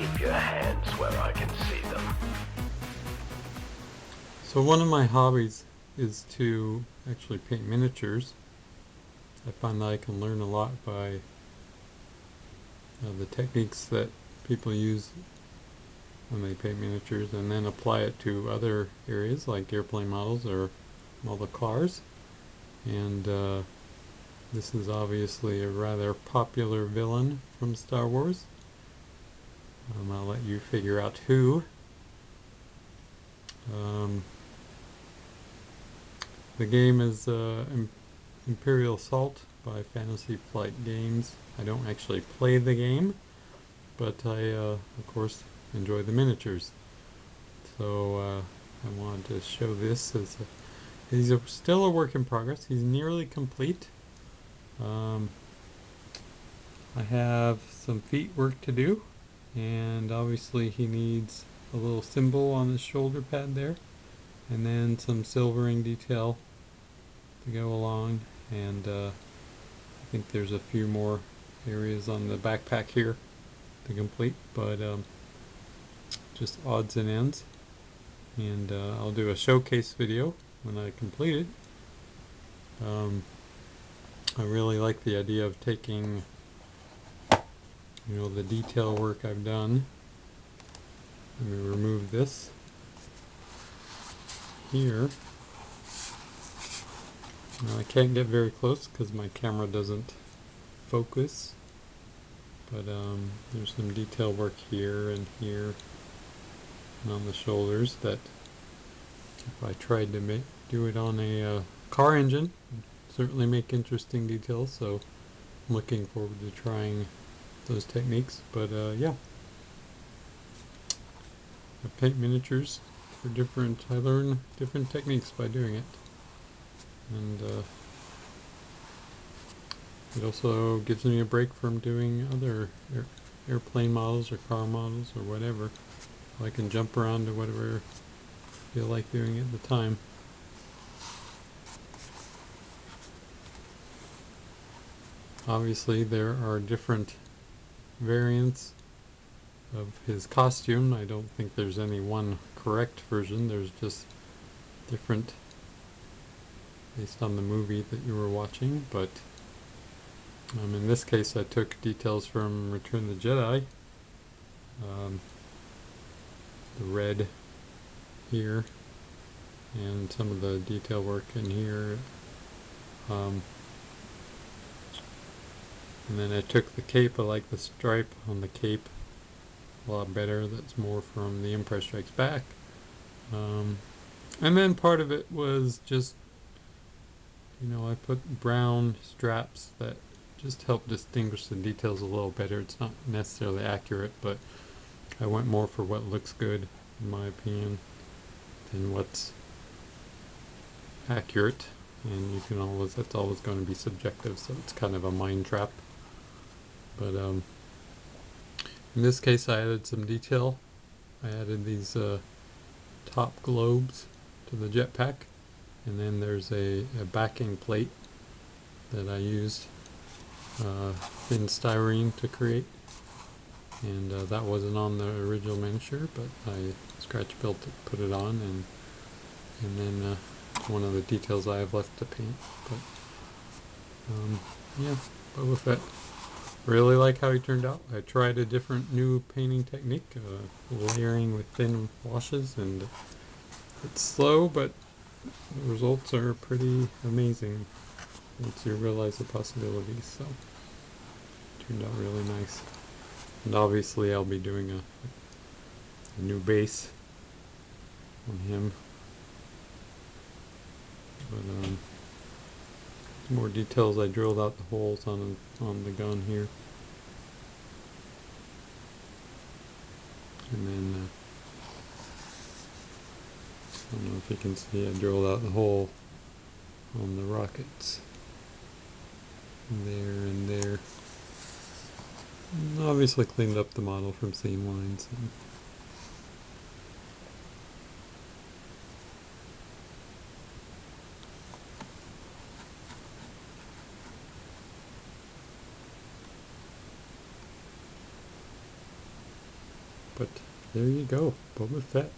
Keep your hands where I can see them. So one of my hobbies is to actually paint miniatures. I find that I can learn a lot by the techniques that people use when they paint miniatures and then apply it to other areas like airplane models or model cars. And this is obviously a rather popular villain from Star Wars. I'll let you figure out who. Um, the game is Imperial Assault by Fantasy Flight Games. I don't actually play the game, but I, of course, enjoy the miniatures. So I wanted to show this as he's still a work in progress. He's nearly complete. Um, I have some feet work to do, and obviously he needs a little symbol on his shoulder pad there, and then some silvering detail to go along, and I think there's a few more areas on the backpack here to complete, but just odds and ends. And I'll do a showcase video when I complete it. I really like the idea of taking, the detail work I've done. Let me remove this here. Now I can't get very close because my camera doesn't focus, but there's some detail work here and here and on the shoulders that if I tried to do it on a car engine, certainly make interesting details. So I'm looking forward to trying those techniques. But yeah, I paint miniatures for different. I learn different techniques by doing it, and it also gives me a break from doing other airplane models or car models or whatever. I can jump around to whatever I feel like doing at the time. Obviously, there are different variants of his costume. I don't think there's any one correct version. There's just different based on the movie that you were watching. But in this case, I took details from Return of the Jedi. The red here and some of the detail work in here. And then I took the cape. I like the stripe on the cape a lot better. That's more from The Empire Strikes Back. And then part of it was just, I put brown straps that just help distinguish the details a little better. It's not necessarily accurate, but I went more for what looks good, in my opinion, than what's accurate. And that's always going to be subjective, so it's kind of a mind trap. But in this case, I added some detail. I added these top globes to the jetpack, and then there's a backing plate that I used thin styrene to create, and that wasn't on the original miniature, but I scratch built it, put it on, and then one of the details I have left to paint. But yeah, Boba Fett. Really like how he turned out. I tried a different new painting technique, layering with thin washes, and it's slow, but the results are pretty amazing once you realize the possibilities. So it turned out really nice. And obviously I'll be doing a new base on him. But more details. I drilled out the holes on the gun here. And then I don't know if you can see, I drilled out the hole on the rockets. There and there. And obviously cleaned up the model from seam lines. But there you go, Boba Fett.